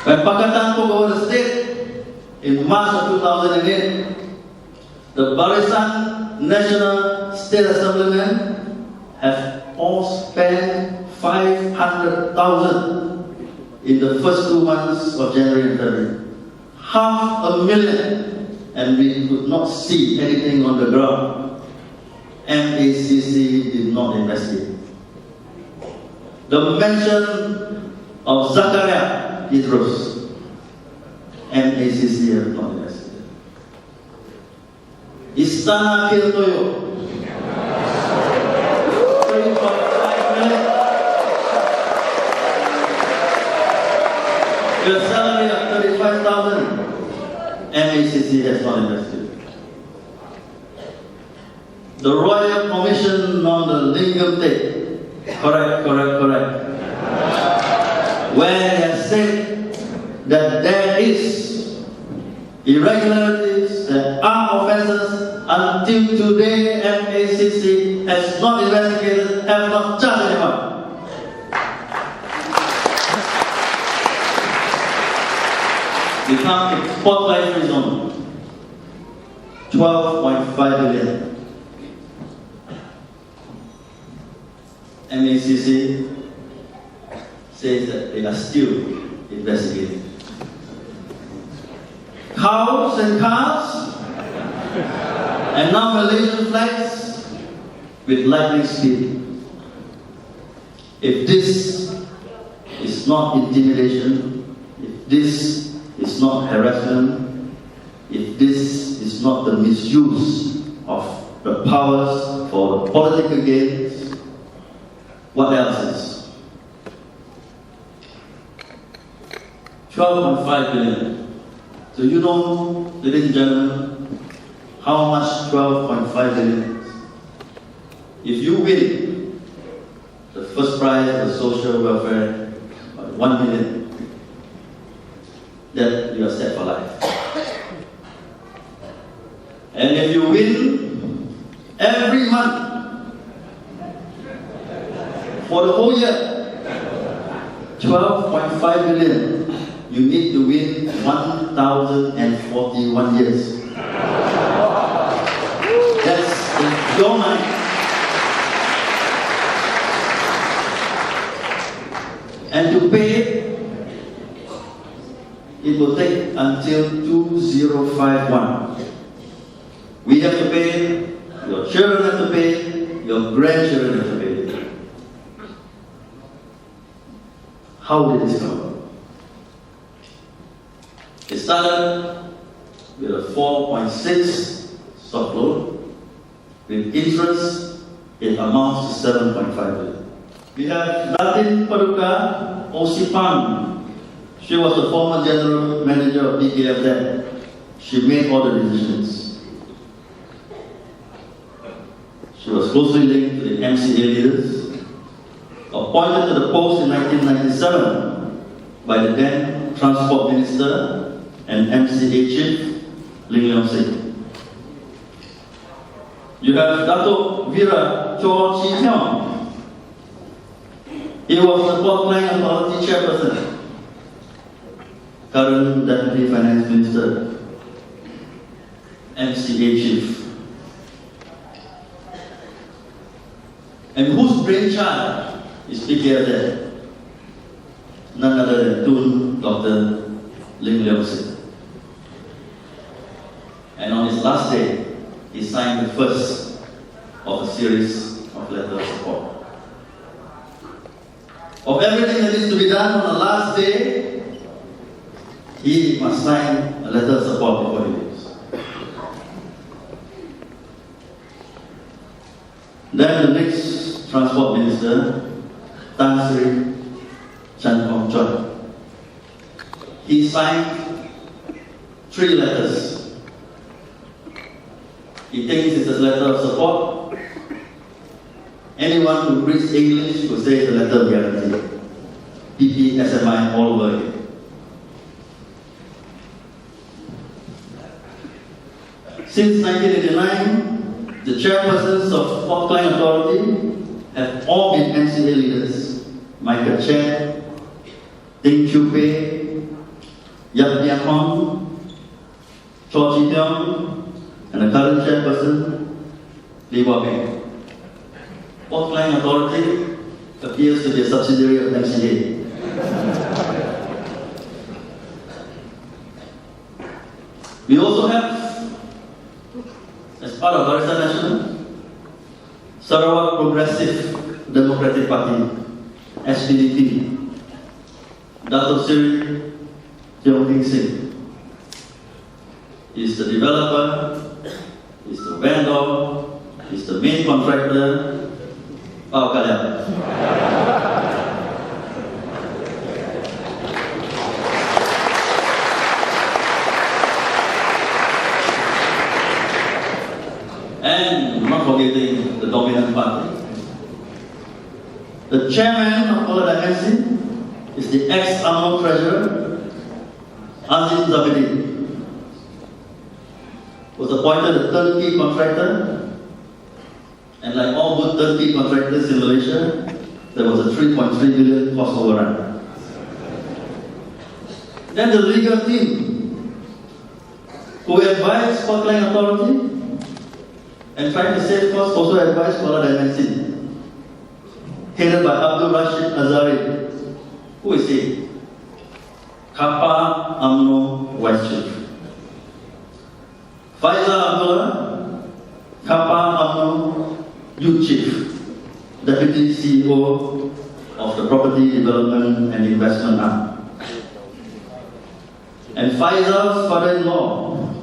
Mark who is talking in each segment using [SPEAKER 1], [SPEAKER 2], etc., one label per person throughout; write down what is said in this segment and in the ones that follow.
[SPEAKER 1] When Pakatan took over the state in March of 2008, the Barisan National State Assemblymen have all spent 500,000 in the first 2 months of January and February. 500,000, and we could not see anything on the ground. MACC did not investigate. The mention of Zakaria Idrus, MACC have not investigated. Istana Kirtoyo, 3.5 million. Your salary of 35,000, MACC has not invested. The Royal Commission on the Leong tape, correct, where they have said that there is irregularities, there are offences, until today MACC has not investigated, have not charged anyone. We can't export life zone, 12.5 billion. MACC says that they are still investigating. Cows and cars, and now Malaysian flags with lightning speed. If this is not intimidation, if this is not harassment, if this is not the misuse of the powers for political gains, what else is? 12.5 billion. So you know, ladies and gentlemen, how much 12.5 billion is? If you win the first prize of social welfare, 1 million, then you are set for life. And if you win every month for the whole year, 12.5 billion, you need to win 1,041 years. That's your money. And to pay, it will take until 2051. We have to pay, your children have to pay, your grandchildren have to pay. How did this come about? It started with a 4.6 soft loan. With interest, it amounts to 7.5 billion. We have Datin Paduka Osipang. She was the former general manager of PKFZ. She made all the decisions. She was closely linked to the MCA leaders. Appointed to the post in 1997 by the then Transport Minister and MCA Chief Leong. You have Dato Vira Cho Chi Tiong. He was the Port Klang Authority Chairperson, current Deputy Finance Minister, MCA Chief. And whose brainchild is PKFZ? None other than Tun Dr. Leong. And on his last day, he signed the first of a series of letters of support. Of everything that needs to be done on the last day, he must sign a letter of support before he leaves. Then the next Transport Minister, Tan Sri Chan Kong Choi, he signed 3 letters. He thinks it's a letter of support. Anyone who reads English will say it's a letter of guarantee. PPSMI all over again. Since 1989, the chairpersons of Port Klang Authority have all been MCA leaders. Michael Chen, Ding Chu Pei, Yap Liang Hong, Cho Chi Tiong, and the current chairperson, Lee Wah Peng. Port Klang Authority appears to be a subsidiary of MCA. We also have, as part of Barisan Nasional, Sarawak Progressive Democratic Party, SPDP, Dato Sri Tiong Ting Sing. He's the developer, he's the vendor, he's the main contractor. Pao Kalian. And not forgetting the dominant party. The chairman of Kuala Dimensi is the ex-UMNO treasurer, Azim Zabidi, was appointed a turnkey contractor, and like all good turnkey contractors in Malaysia, there was a 3.3 billion cost overrun. Then the legal team, who advised Port Klang Authority and tried to save costs, also advised Kuala Dimensi, headed by Abdul Rashid Azari. Who is he? Kappa UMNO Vice Chief. Faisal Abdullah, Kappa UMNO Youth Chief, Deputy CEO of the Property Development and Investment Arm. And Faizal's father-in-law,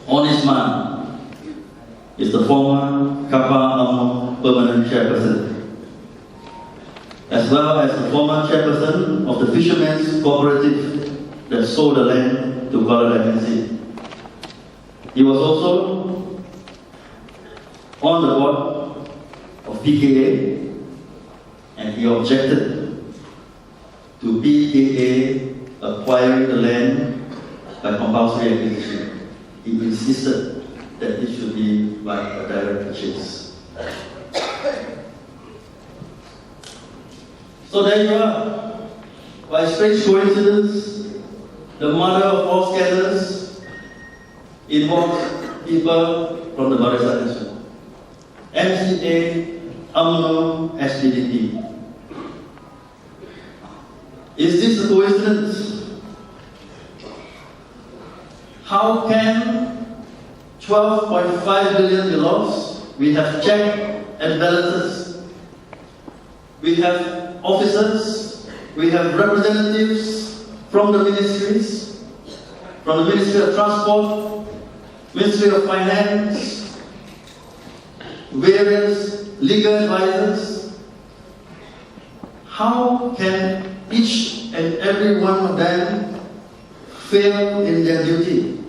[SPEAKER 1] honest man, is the former Kappa UMNO Permanent Chairperson, as well as the former chairperson of the Fishermen's Cooperative that sold the land to Kuala Dimensi. He was also on the board of PKA, and he objected to PKA acquiring the land by compulsory acquisition. He insisted that it should be by a direct purchase. So there you are. By strange coincidence, the mother of all scandals involves people from the Barisan Nasional. MCA, UMNO, SPDP. Is this a coincidence? How can 12.5 billion be lost? We have check and balances. We have officers. We have representatives from the ministries, from the Ministry of Transport, Ministry of Finance, various legal advisors. How can each and every one of them fail in their duty?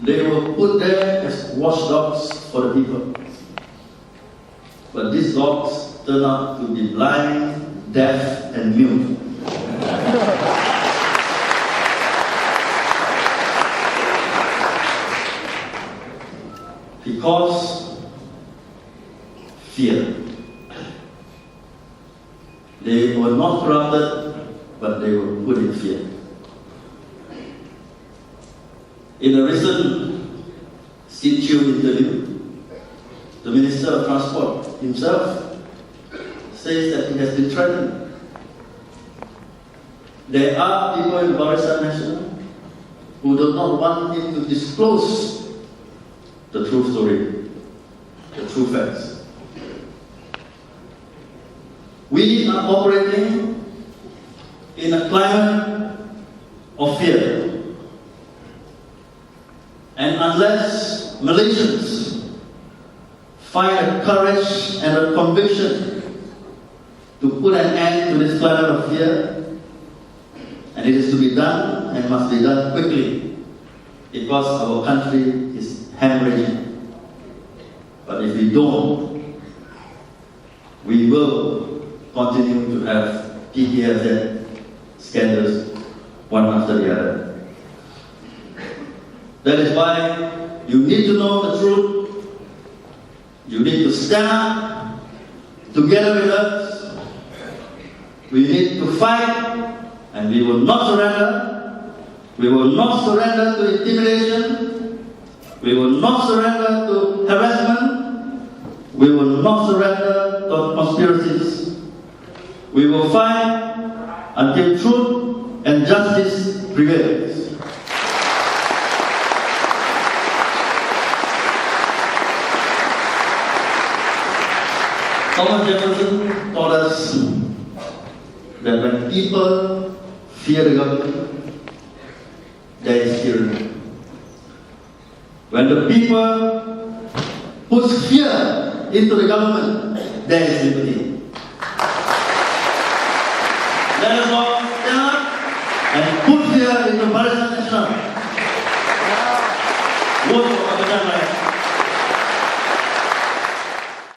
[SPEAKER 1] They were put there as watchdogs for the people. But these dogs turn out to be blind, deaf, and mute. Because fear. They were not corrupted, but they were put in fear. In a recent CTU interview, the Minister of Transport himself says that he has been threatened. There are people in Barisan Nasional who do not want him to disclose the true story, the true facts. We are operating in a climate of fear. And unless Malaysians find a courage and a conviction to put an end to this climate of fear, and it is to be done and must be done quickly because our country is hemorrhaging. But if we don't, we will continue to have PKFZ scandals one after the other. That is why you need to know the truth. You need to stand up together with us. We need to fight, and we will not surrender We will not surrender to intimidation. We will not surrender to harassment. We will not surrender to conspiracies. We will fight until truth and justice prevails. Thomas Jefferson taught us that when people fear the government, there is tyranny. When the people put fear into the government, there is liberty. Let us all